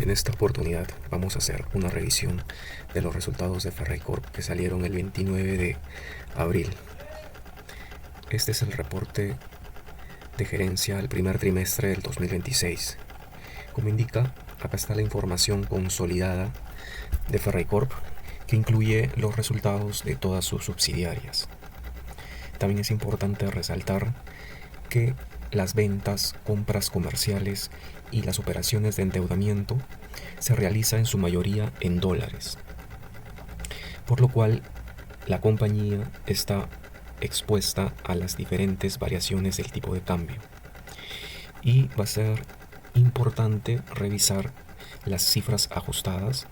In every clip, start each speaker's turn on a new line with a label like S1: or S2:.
S1: En esta oportunidad vamos a hacer una revisión de los resultados de Ferreycorp que salieron el 29 de abril. Este es el reporte de gerencia al primer trimestre del 2026. Como indica, acá está la información consolidada de Ferreycorp que incluye los resultados de todas sus subsidiarias. También es importante resaltar que las ventas, compras comerciales y las operaciones de endeudamiento se realizan en su mayoría en dólares, por lo cual la compañía está expuesta a las diferentes variaciones del tipo de cambio. Y va a ser importante revisar las cifras ajustadas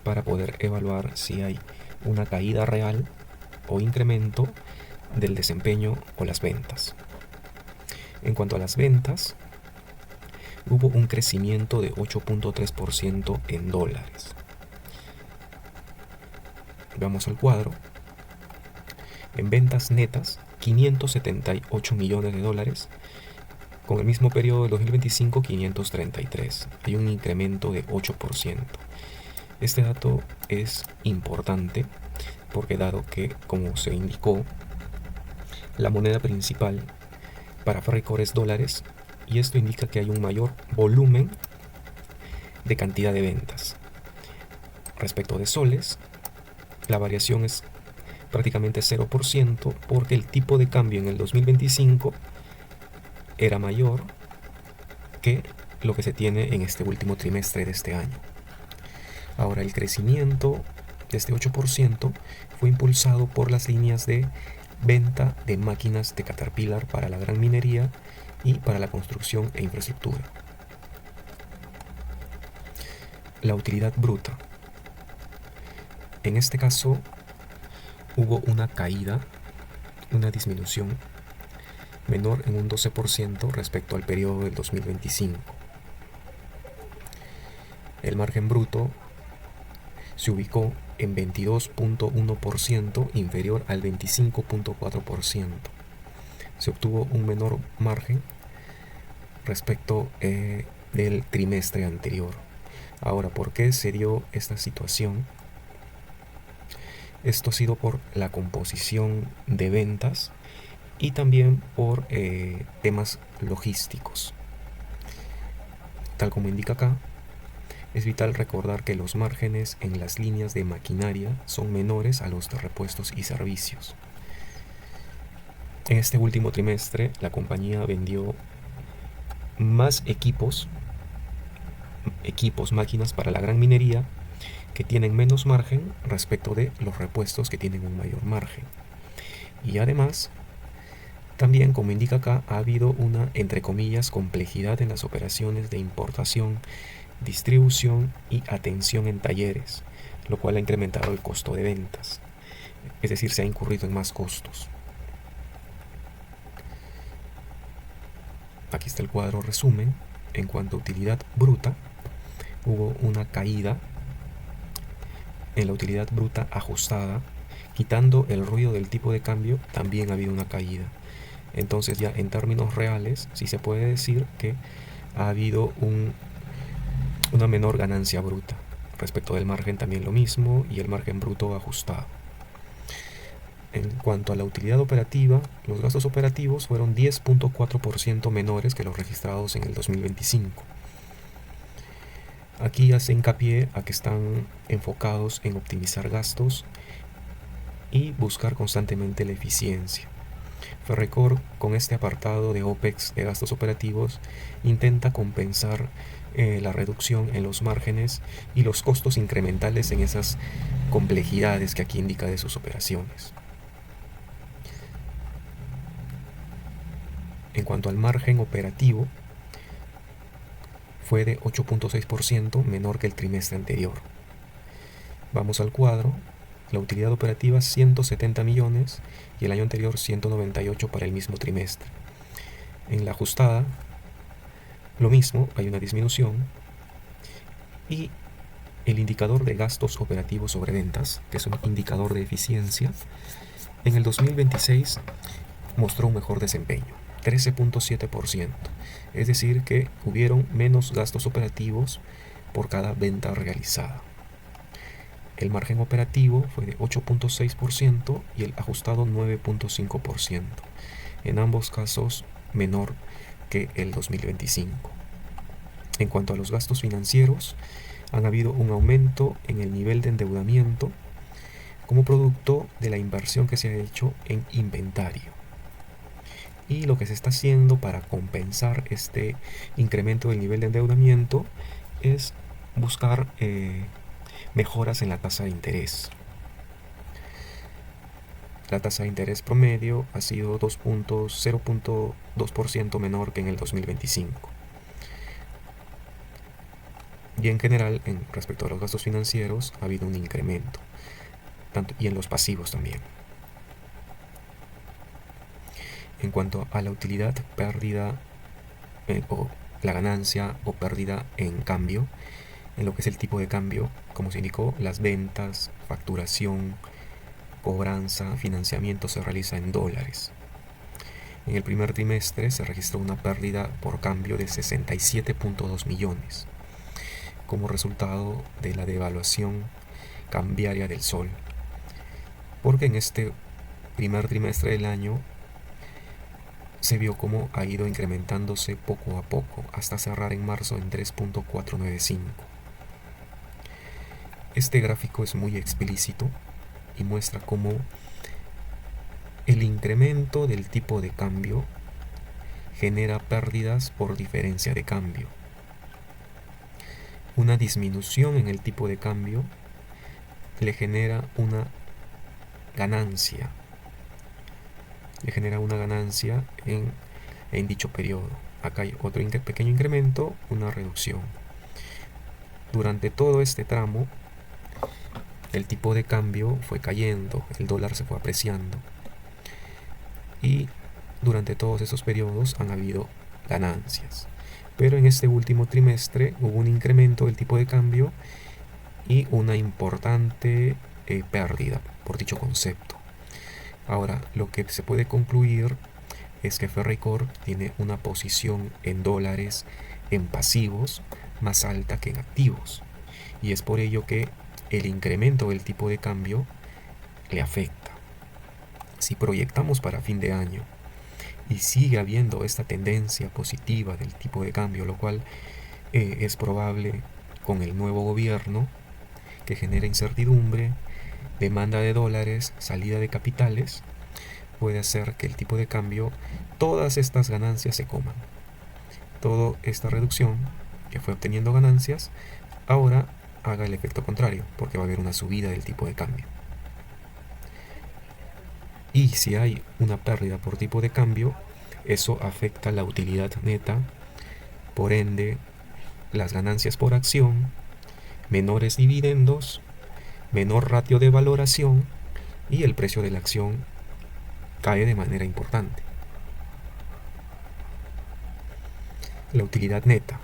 S1: para poder evaluar si hay una caída real o incremento del desempeño o las ventas. En cuanto a las ventas, hubo un crecimiento de 8.3% en dólares. Vamos al cuadro. En ventas netas, 578 millones de dólares. Con el mismo periodo del 2025, 533. Hay un incremento de 8%. Este dato es importante porque dado que, como se indicó, la moneda principal para Ferreycorp es dólares, y esto indica que hay un mayor volumen de cantidad de ventas. Respecto de soles, la variación es prácticamente 0% porque el tipo de cambio en el 2025 era mayor que lo que se tiene en este último trimestre de este año. Ahora, el crecimiento de este 8% fue impulsado por las líneas de venta de máquinas de Caterpillar para la gran minería y para la construcción e infraestructura. La utilidad bruta. En este caso, hubo una caída, una disminución menor en un 12% respecto al periodo del 2025. El margen bruto se ubicó en 22.1%, inferior al 25.4%. Se obtuvo un menor margen respecto del trimestre anterior. Ahora, ¿por qué se dio esta situación? Esto ha sido por la composición de ventas y también por temas logísticos. Tal como indica acá, es vital recordar que los márgenes en las líneas de maquinaria son menores a los de repuestos y servicios. En este último trimestre, la compañía vendió más equipos, máquinas para la gran minería, que tienen menos margen respecto de los repuestos que tienen un mayor margen. Y además, también, como indica acá, ha habido una, entre comillas, complejidad en las operaciones de importación, distribución y atención en talleres, lo cual ha incrementado el costo de ventas. Es decir, se ha incurrido en más costos. Aquí está el cuadro resumen. En cuanto a utilidad bruta, hubo una caída en la utilidad bruta ajustada. Quitando el ruido del tipo de cambio, también ha habido una caída. Entonces, ya en términos reales, sí se puede decir que ha habido una menor ganancia bruta. Respecto del margen también lo mismo, y el margen bruto ajustado. En cuanto a la utilidad operativa, los gastos operativos fueron 10.4% menores que los registrados en el 2025. Aquí hace hincapié a que están enfocados en optimizar gastos y buscar constantemente la eficiencia. Ferreycorp, con este apartado de OPEX de gastos operativos, intenta compensar la reducción en los márgenes y los costos incrementales en esas complejidades que aquí indica de sus operaciones. En cuanto al margen operativo, fue de 8.6%, menor que el trimestre anterior. Vamos al cuadro. La utilidad operativa 170 millones y el año anterior 198 para el mismo trimestre. En la ajustada, lo mismo, hay una disminución. Y el indicador de gastos operativos sobre ventas, que es un indicador de eficiencia, en el 2026 mostró un mejor desempeño, 13.7%. Es decir, que hubieron menos gastos operativos por cada venta realizada. El margen operativo fue de 8.6% y el ajustado 9.5%, en ambos casos menor que el 2025. En cuanto a los gastos financieros, han habido un aumento en el nivel de endeudamiento como producto de la inversión que se ha hecho en inventario. Y lo que se está haciendo para compensar este incremento del nivel de endeudamiento es buscar mejoras en la tasa de interés. La tasa de interés promedio ha sido 0.2% menor que en el 2025. Y en general, respecto a los gastos financieros, ha habido un incremento, y en los pasivos también. En cuanto a la utilidad, pérdida o la ganancia o pérdida en cambio, en lo que es el tipo de cambio, como se indicó, las ventas, facturación, cobranza, financiamiento se realiza en dólares. En el primer trimestre se registró una pérdida por cambio de 67.2 millones como resultado de la devaluación cambiaria del sol, porque en este primer trimestre del año se vio cómo ha ido incrementándose poco a poco hasta cerrar en marzo en 3.495. Este gráfico es muy explícito y muestra cómo el incremento del tipo de cambio genera pérdidas por diferencia de cambio. Una disminución en el tipo de cambio le genera una ganancia. En dicho periodo. Acá hay otro pequeño incremento, una reducción. Durante todo este tramo, el tipo de cambio fue cayendo, el dólar se fue apreciando. Y durante todos esos periodos han habido ganancias. Pero en este último trimestre hubo un incremento del tipo de cambio y una importante pérdida por dicho concepto. Ahora, lo que se puede concluir es que Ferreycorp tiene una posición en dólares en pasivos más alta que en activos, y es por ello que el incremento del tipo de cambio le afecta. Si proyectamos para fin de año y sigue habiendo esta tendencia positiva del tipo de cambio, lo cual es probable con el nuevo gobierno, que genera incertidumbre, demanda de dólares, salida de capitales, puede hacer que el tipo de cambio, todas estas ganancias se coman. Toda esta reducción que fue obteniendo ganancias, ahora haga el efecto contrario, porque va a haber una subida del tipo de cambio. Y si hay una pérdida por tipo de cambio, eso afecta la utilidad neta, por ende, las ganancias por acción, menores dividendos, menor ratio de valoración y el precio de la acción cae de manera importante. La utilidad neta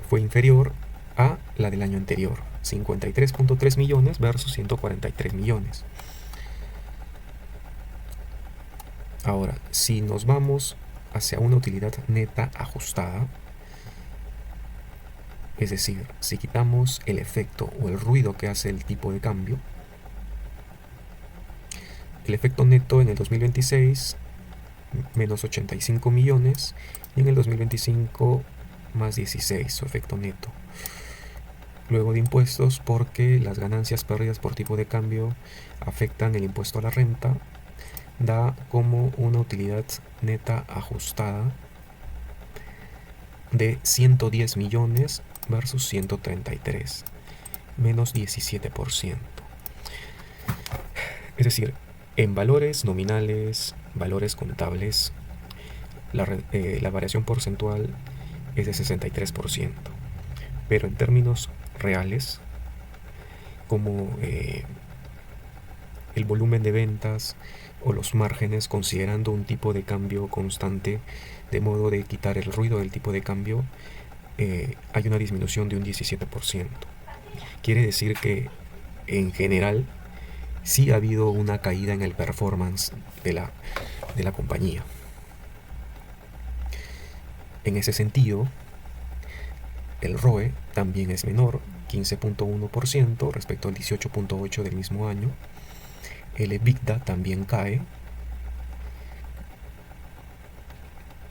S1: fue inferior a la del año anterior, 53.3 millones versus 143 millones. Ahora, si nos vamos hacia una utilidad neta ajustada, es decir, si quitamos el efecto o el ruido que hace el tipo de cambio, el efecto neto en el 2026 menos 85 millones y en el 2025 más 16, su efecto neto. Luego de impuestos, porque las ganancias pérdidas por tipo de cambio afectan el impuesto a la renta, da como una utilidad neta ajustada de 110 millones versus 133, menos 17%. Es decir, en valores nominales, valores contables, la variación porcentual es de 63%, pero en términos reales, como el volumen de ventas o los márgenes, considerando un tipo de cambio constante, de modo de quitar el ruido del tipo de cambio, hay una disminución de un 17%. Quiere decir que en general sí ha habido una caída en el performance de la compañía. En ese sentido, el ROE también es menor, 15.1% respecto al 18.8% del mismo año. El EBITDA también cae.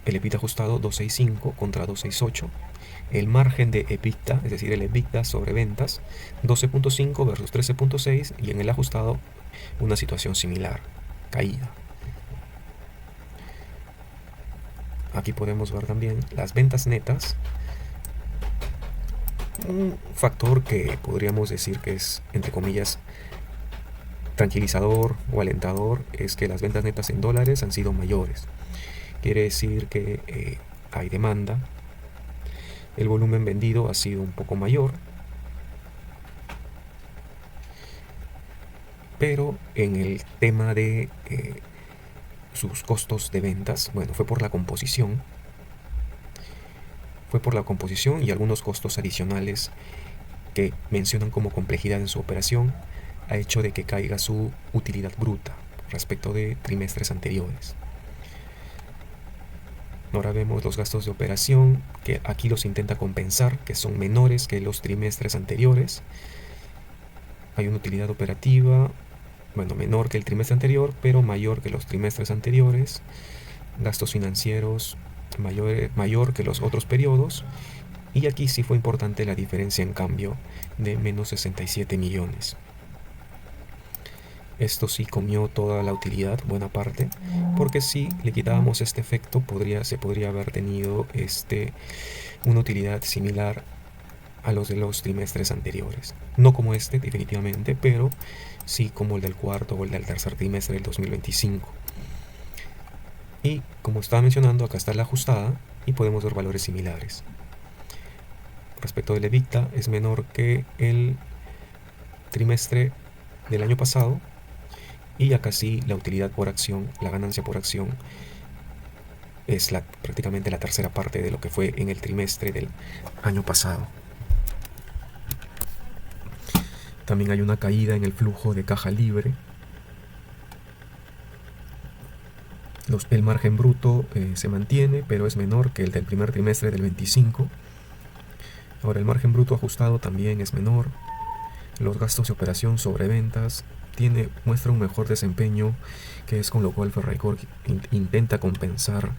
S1: El EBITDA ajustado 265 contra 268. El margen de EBITDA, es decir, el EBITDA sobre ventas, 12.5 versus 13.6, y en el ajustado una situación similar, caída. Aquí podemos ver también las ventas netas. Un factor que podríamos decir que es, entre comillas, tranquilizador o alentador, es que las ventas netas en dólares han sido mayores. Quiere decir que hay demanda. El volumen vendido ha sido un poco mayor, pero en el tema de sus costos de ventas, bueno, fue por la composición. Fue por la composición y algunos costos adicionales que mencionan como complejidad en su operación, ha hecho de que caiga su utilidad bruta respecto de trimestres anteriores. Ahora vemos los gastos de operación, que aquí los intenta compensar, que son menores que los trimestres anteriores. Hay una utilidad operativa, bueno, menor que el trimestre anterior, pero mayor que los trimestres anteriores. Gastos financieros mayor que los otros periodos. Y aquí sí fue importante la diferencia en cambio de menos 67 millones. Esto sí comió toda la utilidad, buena parte, porque si le quitábamos este efecto se podría haber tenido una utilidad similar a los de los trimestres anteriores. No como este, definitivamente, pero sí como el del cuarto o el del tercer trimestre del 2025. Y como estaba mencionando, acá está la ajustada y podemos ver valores similares. Respecto del EBITDA, es menor que el trimestre del año pasado, y acá sí la utilidad por acción, la ganancia por acción, es prácticamente la tercera parte de lo que fue en el trimestre del año pasado. También hay una caída en el flujo de caja libre. El margen bruto se mantiene, pero es menor que el del primer trimestre del 25. Ahora el margen bruto ajustado también es menor. Los gastos de operación sobre ventas muestra un mejor desempeño, que es con lo cual Ferreycorp intenta compensar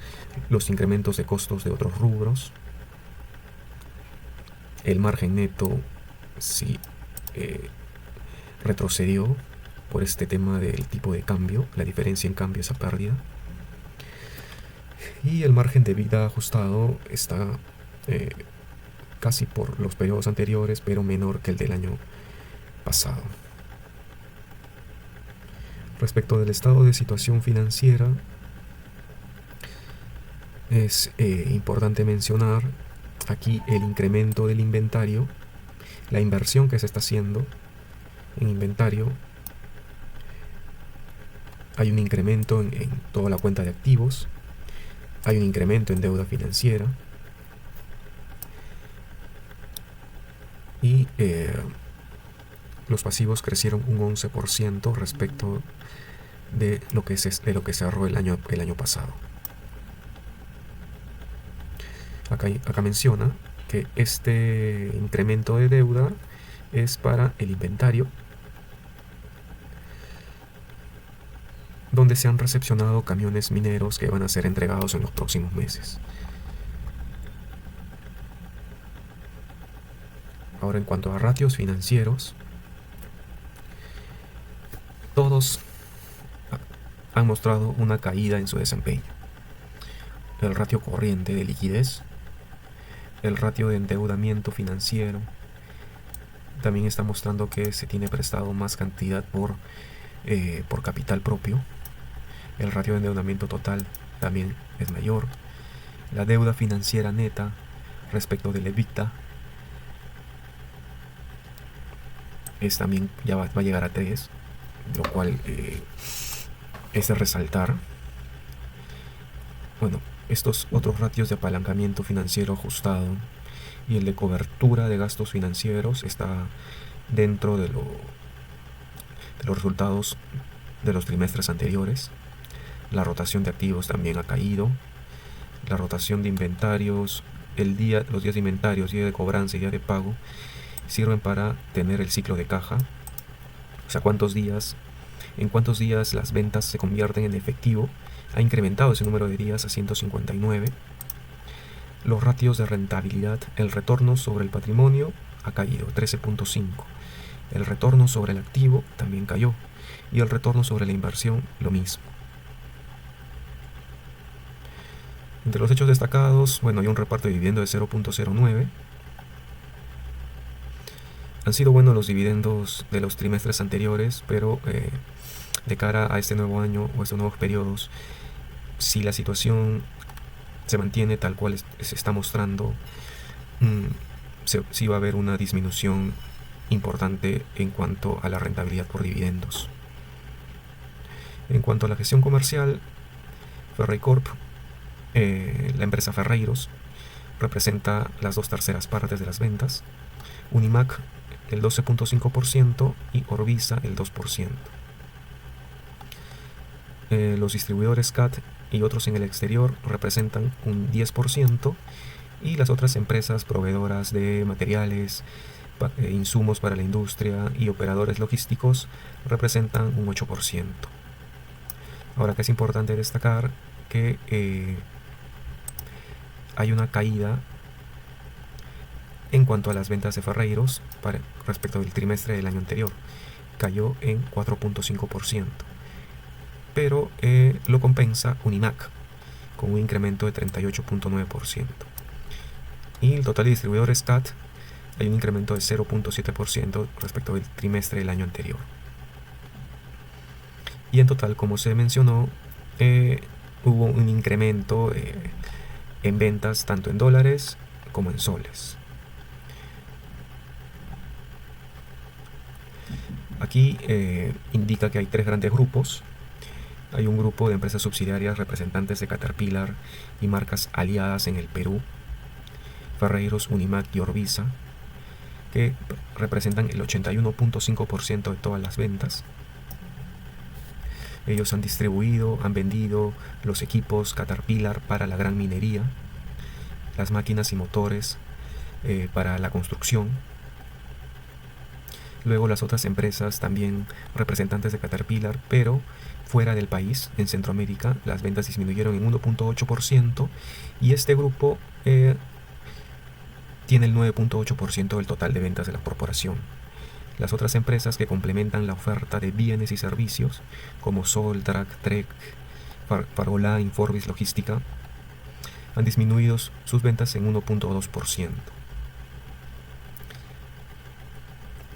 S1: los incrementos de costos de otros rubros. El margen neto sí retrocedió por este tema del tipo de cambio, la diferencia en cambio, esa pérdida. Y el margen de EBITDA ajustado está casi por los periodos anteriores, pero menor que el del año pasado. Respecto del estado de situación financiera, es importante mencionar aquí el incremento del inventario, la inversión que se está haciendo en inventario. Hay un incremento en toda la cuenta de activos, hay un incremento en deuda financiera, y los pasivos crecieron un 11% respecto de lo que cerró el año pasado. Acá menciona que este incremento de deuda es para el inventario, donde se han recepcionado camiones mineros que van a ser entregados en los próximos meses. Ahora, en cuanto a ratios financieros, todos han mostrado una caída en su desempeño. El ratio corriente de liquidez, el ratio de endeudamiento financiero, también está mostrando que se tiene prestado más cantidad por capital propio. El ratio de endeudamiento total también es mayor. La deuda financiera neta respecto del EBITDA también ya va a llegar a 3, lo cual es de resaltar. Bueno, estos otros ratios de apalancamiento financiero ajustado y el de cobertura de gastos financieros está dentro de los resultados de los trimestres anteriores. La rotación de activos también ha caído. La rotación de inventarios los días de inventarios, día de cobranza y día de pago, sirven para tener el ciclo de caja. O sea, en cuántos días las ventas se convierten en efectivo. Ha incrementado ese número de días a 159. Los ratios de rentabilidad, el retorno sobre el patrimonio ha caído, 13.5. El retorno sobre el activo también cayó. Y el retorno sobre la inversión, lo mismo. Entre los hechos destacados, bueno, hay un reparto de dividendo de 0.09. Han sido buenos los dividendos de los trimestres anteriores, pero de cara a este nuevo año o estos nuevos periodos, si la situación se mantiene tal cual se está mostrando, sí va a haber una disminución importante en cuanto a la rentabilidad por dividendos. En cuanto a la gestión comercial, Ferreycorp, la empresa Ferreiros, representa las 2/3 partes de las ventas, Unimac el 12.5% y Orbisa el 2%. Los distribuidores CAT y otros en el exterior representan un 10% y las otras empresas proveedoras de materiales, insumos para la industria y operadores logísticos representan un 8%. Ahora, que es importante destacar que hay una caída en cuanto a las ventas de Ferreiros respecto del trimestre del año anterior. Cayó en 4.5%. Pero lo compensa Unimac con un incremento de 38.9%. Y el total de distribuidores CAT hay un incremento de 0.7% respecto del trimestre del año anterior. Y en total, como se mencionó, hubo un incremento en ventas tanto en dólares como en soles. Aquí indica que hay 3 grandes grupos. Hay un grupo de empresas subsidiarias representantes de Caterpillar y marcas aliadas en el Perú, Ferreiros, Unimac y Orbisa, que representan el 81.5% de todas las ventas. Ellos han vendido los equipos Caterpillar para la gran minería, las máquinas y motores para la construcción. Luego las otras empresas también representantes de Caterpillar, pero fuera del país, en Centroamérica, las ventas disminuyeron en 1.8% y este grupo tiene el 9.8% del total de ventas de la corporación. Las otras empresas que complementan la oferta de bienes y servicios, como Soltrac, Trek, Fargola, Inforvis Logística, han disminuido sus ventas en 1.2%.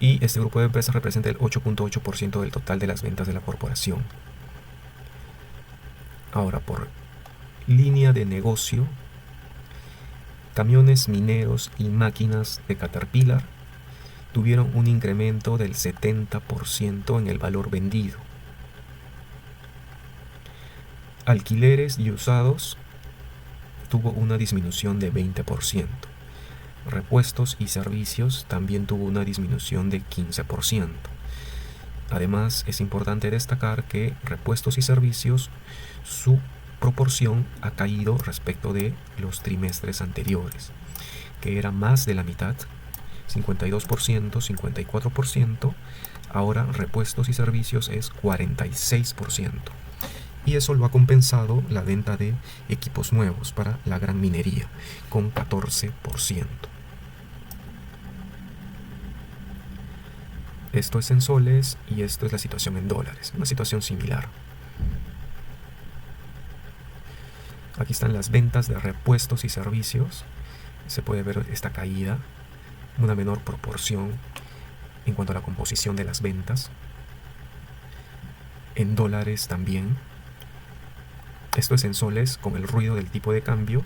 S1: Y este grupo de empresas representa el 8.8% del total de las ventas de la corporación. Ahora, por línea de negocio, camiones mineros y máquinas de Caterpillar tuvieron un incremento del 70% en el valor vendido. Alquileres y usados tuvo una disminución de 20%. Repuestos y servicios también tuvo una disminución de 15%. Además, es importante destacar que repuestos y servicios, su proporción ha caído respecto de los trimestres anteriores, que era más de la mitad, 52%, 54%, ahora repuestos y servicios es 46%. Y eso lo ha compensado la venta de equipos nuevos para la gran minería, con 14%. Esto es en soles y esto es la situación en dólares, una situación similar. Aquí están las ventas de repuestos y servicios. Se puede ver esta caída, una menor proporción en cuanto a la composición de las ventas. En dólares también. Esto es en soles con el ruido del tipo de cambio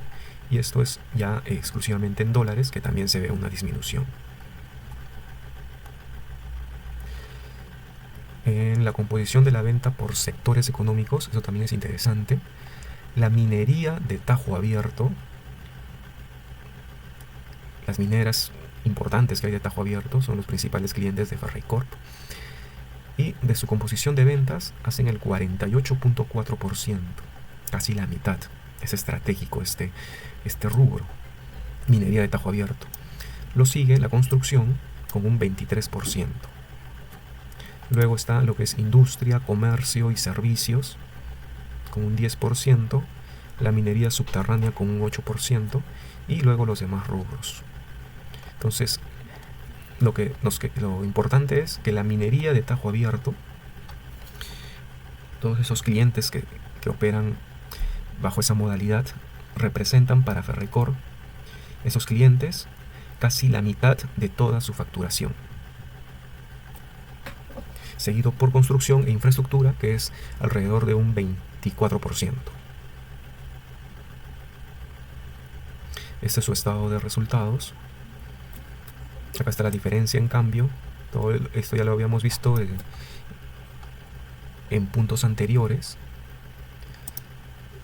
S1: y esto es ya exclusivamente en dólares, que también se ve una disminución. En la composición de la venta por sectores económicos, eso también es interesante. La minería de Tajo Abierto, las mineras importantes que hay de Tajo Abierto son los principales clientes de Ferreycorp, y de su composición de ventas hacen el 48.4%, casi la mitad. Es estratégico este rubro. minería de Tajo Abierto. Lo sigue la construcción con un 23%. Luego está lo que es industria, comercio y servicios con un 10%, la minería subterránea con un 8% y luego los demás rubros. Entonces, lo importante es que la minería de Tajo Abierto, todos esos clientes que operan bajo esa modalidad, representan para Ferreycorp, esos clientes, casi la mitad de toda su facturación, seguido por construcción e infraestructura, que es alrededor de un 24%. Este es su estado de resultados. Acá está la diferencia, en cambio. Todo esto ya lo habíamos visto en puntos anteriores.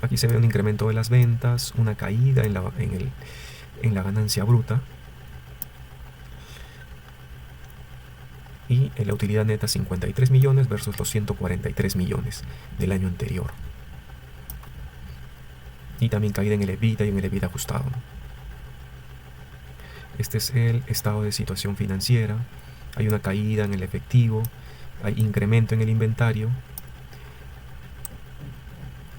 S1: Aquí se ve un incremento de las ventas, una caída en la ganancia bruta y en la utilidad neta 53 millones versus los 143 millones del año anterior. Y también caída en el EBITDA y en el EBITDA ajustado. Este es el estado de situación financiera. Hay una caída en el efectivo, hay incremento en el inventario,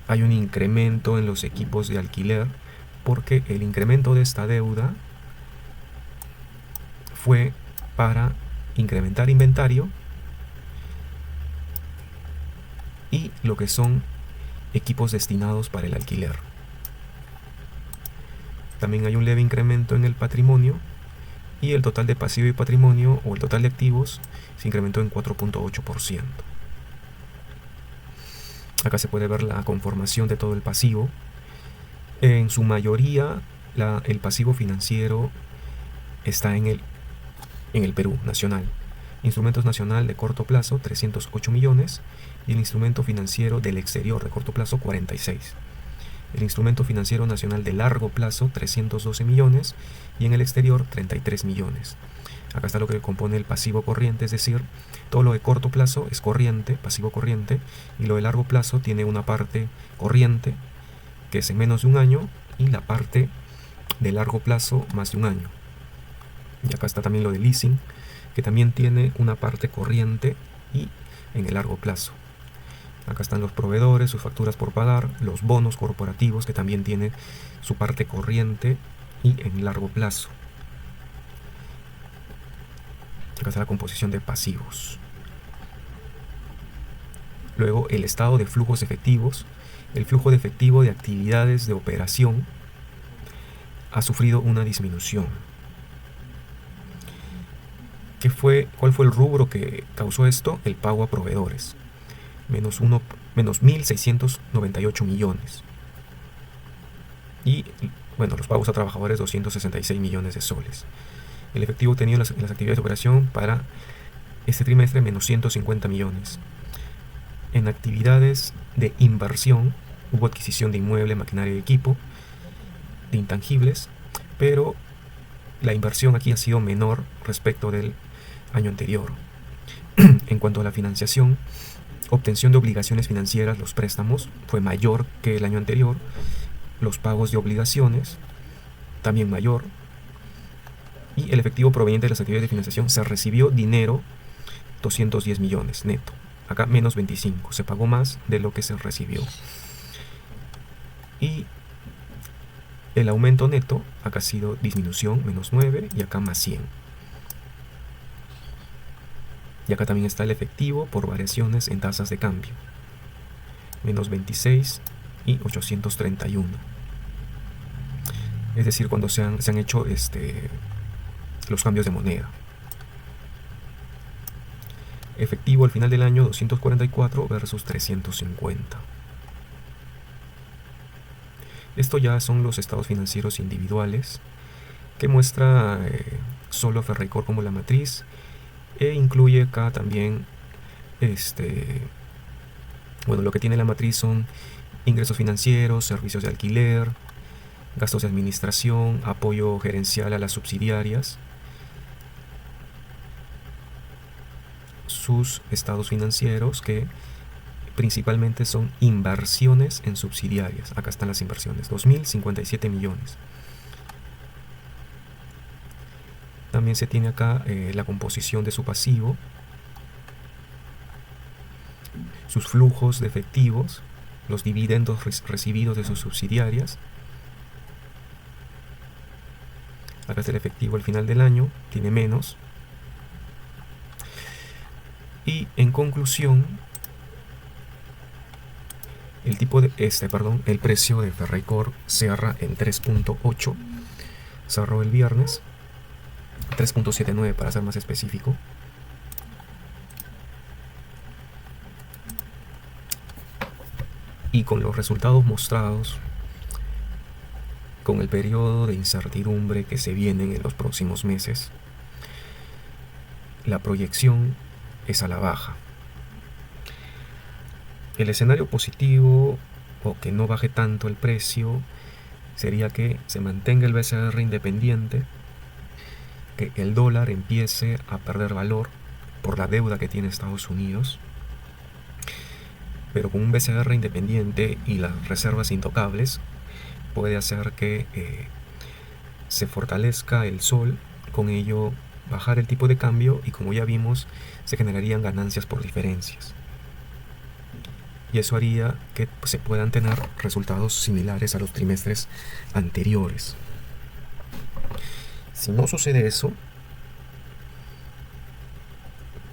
S1: hay un incremento en los equipos de alquiler, porque el incremento de esta deuda fue para incrementar inventario y lo que son equipos destinados para el alquiler. También hay un leve incremento en el patrimonio y el total de pasivo y patrimonio, o el total de activos, se incrementó en 4.8%. Acá se puede ver la conformación de todo el pasivo. En su mayoría, el pasivo financiero está en el Perú nacional. Instrumentos nacional de corto plazo, 308 millones, y el instrumento financiero del exterior de corto plazo, 46. El instrumento financiero nacional de largo plazo, 312 millones, y en el exterior, 33 millones. Acá está lo que compone el pasivo corriente, es decir, todo lo de corto plazo es corriente, pasivo corriente, y lo de largo plazo tiene una parte corriente, que es en menos de un año, y la parte de largo plazo, más de un año. Y acá está también lo de leasing, que también tiene una parte corriente y en el largo plazo. Acá están los proveedores, sus facturas por pagar, los bonos corporativos, que también tienen su parte corriente y en largo plazo. Acá está la composición de pasivos. Luego, el estado de flujos efectivos. El flujo de efectivo de actividades de operación ha sufrido una disminución. ¿Cuál fue el rubro que causó esto? El pago a proveedores. Menos 1.698 millones. Y, bueno, los pagos a trabajadores, 266 millones de soles. El efectivo obtenido en las actividades de operación para este trimestre, menos 150 millones. En actividades de inversión, hubo adquisición de inmueble, maquinaria y equipo, de intangibles, pero la inversión aquí ha sido menor respecto del año anterior. En cuanto a la financiación, obtención de obligaciones financieras, los préstamos, fue mayor que el año anterior. Los pagos de obligaciones, también mayor. Y el efectivo proveniente de las actividades de financiación, se recibió dinero, 210 millones neto. Acá menos 25, se pagó más de lo que se recibió. Y el aumento neto, acá ha sido disminución, menos 9, y acá más 100. Y acá también está el efectivo por variaciones en tasas de cambio. Menos 26 y 831. Es decir, cuando se han hecho los cambios de moneda. Efectivo al final del año, 244 versus 350. Esto ya son los estados financieros individuales que muestra solo Ferreycorp como la matriz, e incluye acá también lo que tiene la matriz son ingresos financieros, servicios de alquiler, gastos de administración, apoyo gerencial a las subsidiarias, sus estados financieros, que principalmente son inversiones en subsidiarias. Acá están las inversiones, 2.057 millones. también se tiene acá la composición de su pasivo, sus flujos de efectivos, los dividendos recibidos de sus subsidiarias. Acá está el efectivo al final del año, tiene menos. Y en conclusión, el precio de Ferreycorp cierra en 3.8, cerró el viernes, 3.79 para ser más específico. Y con los resultados mostrados, con el periodo de incertidumbre que se viene en los próximos meses, la proyección es a la baja. El escenario positivo, o que no baje tanto el precio, sería que se mantenga el BCR independiente, que el dólar empiece a perder valor por la deuda que tiene Estados Unidos, pero con un BCR independiente y las reservas intocables puede hacer que se fortalezca el sol, con ello bajar el tipo de cambio, y como ya vimos, se generarían ganancias por diferencias. Y eso haría que se puedan tener resultados similares a los trimestres anteriores. Si no sucede eso,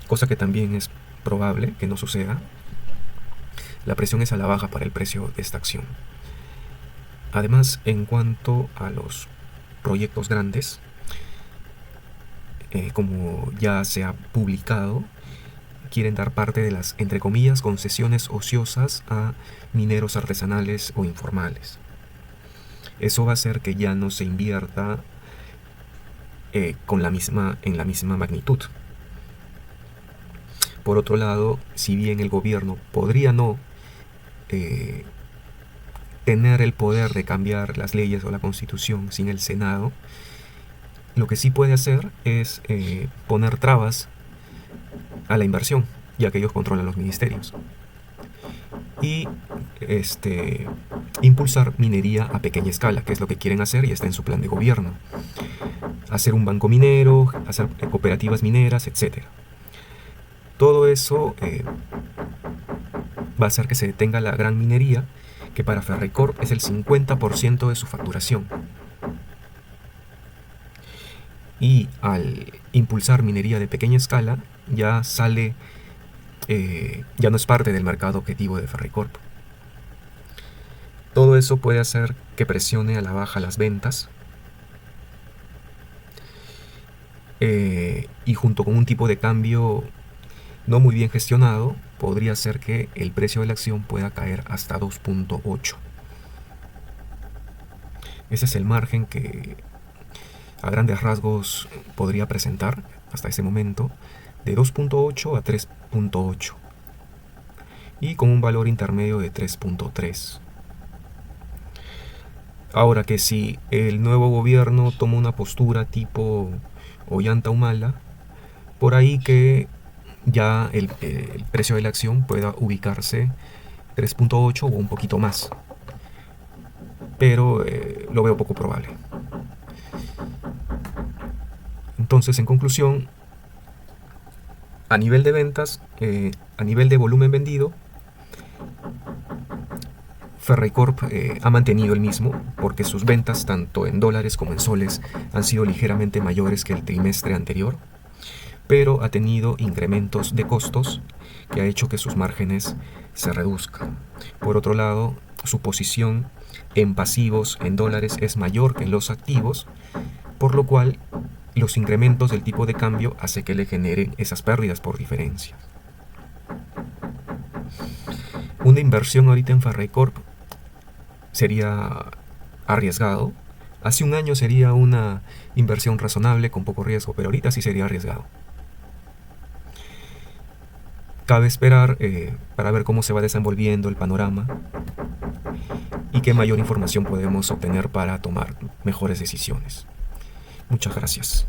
S1: cosa que también es probable que no suceda, la presión es a la baja para el precio de esta acción. Además, en cuanto a los proyectos grandes, como ya se ha publicado, quieren dar parte de las, entre comillas, concesiones ociosas a mineros artesanales o informales. Eso va a hacer que ya no se invierta en la misma magnitud. Por otro lado, si bien el gobierno podría no tener el poder de cambiar las leyes o la constitución sin el Senado, lo que sí puede hacer es poner trabas a la inversión, ya que ellos controlan los ministerios, y impulsar minería a pequeña escala, que es lo que quieren hacer y está en su plan de gobierno. Hacer un banco minero, hacer cooperativas mineras, etc. Todo eso va a hacer que se detenga la gran minería, que para Ferreycorp es el 50% de su facturación. Y al impulsar minería de pequeña escala, ya no es parte del mercado objetivo de Ferreycorp. Todo eso puede hacer que presione a la baja las ventas, y junto con un tipo de cambio no muy bien gestionado, podría hacer que el precio de la acción pueda caer hasta 2.8. Ese es el margen que a grandes rasgos podría presentar hasta ese momento, de 2.8 a 3.8, y con un valor intermedio de 3.3. Ahora, que si el nuevo gobierno toma una postura tipo Ollanta Humala, por ahí que ya el precio de la acción pueda ubicarse 3.8 o un poquito más, pero lo veo poco probable. Entonces, en conclusión, a nivel de ventas, a nivel de volumen vendido, Ferreycorp ha mantenido el mismo, porque sus ventas, tanto en dólares como en soles, han sido ligeramente mayores que el trimestre anterior, pero ha tenido incrementos de costos que ha hecho que sus márgenes se reduzcan. Por otro lado, su posición en pasivos en dólares es mayor que en los activos, por lo cual los incrementos del tipo de cambio hace que le generen esas pérdidas por diferencia. Una inversión ahorita en Ferreycorp sería arriesgado. Hace un año sería una inversión razonable con poco riesgo, pero ahorita sí sería arriesgado. Cabe esperar para ver cómo se va desenvolviendo el panorama y qué mayor información podemos obtener para tomar mejores decisiones. Muchas gracias.